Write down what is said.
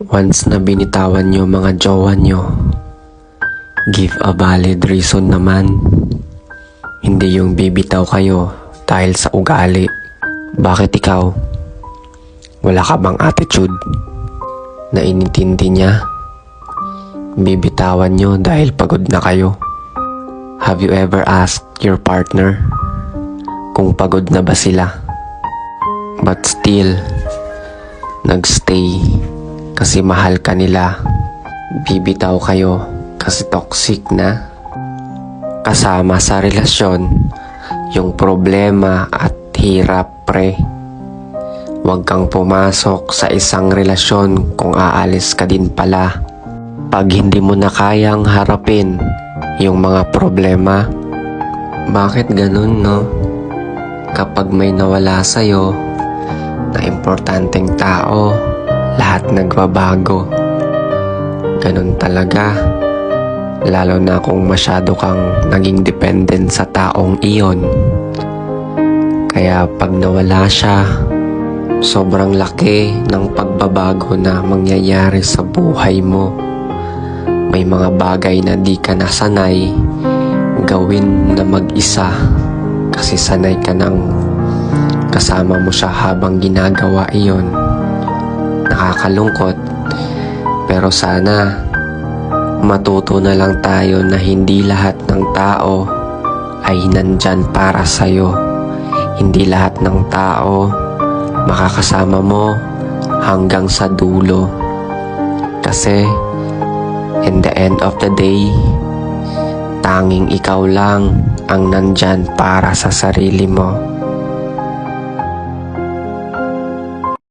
Once na binitawan nyo mga jowa nyo, give a valid reason naman. Hindi yung bibitaw kayo dahil sa ugali. Bakit ikaw? Wala ka bang attitude na inintindi niya? Bibitawan nyo dahil pagod na kayo. Have you ever asked your partner kung pagod na ba sila? But still, nagstay kasi mahal ka nila. Bibitaw kayo kasi toxic na. Kasama sa relasyon yung problema at hirap, pre. Huwag kang pumasok sa isang relasyon kung aalis ka din pala. Pag hindi mo na kayang harapin yung mga problema. Bakit ganun, no? Kapag may nawala sa'yo na importanteng tao, lahat nagbabago. Ganun talaga. Lalo na kung masyado kang naging dependent sa taong iyon. Kaya pag nawala siya, sobrang laki ng pagbabago na mangyayari sa buhay mo. May mga bagay na di ka nasanay gawin na mag-isa kasi sanay ka nang kasama mo siya habang ginagawa iyon. Nakakalungkot, pero sana matuto na lang tayo na hindi lahat ng tao ay nandyan para sa'yo. Hindi lahat ng tao makakasama mo hanggang sa dulo. Kasi in the end of the day, tanging ikaw lang ang nandyan para sa sarili mo.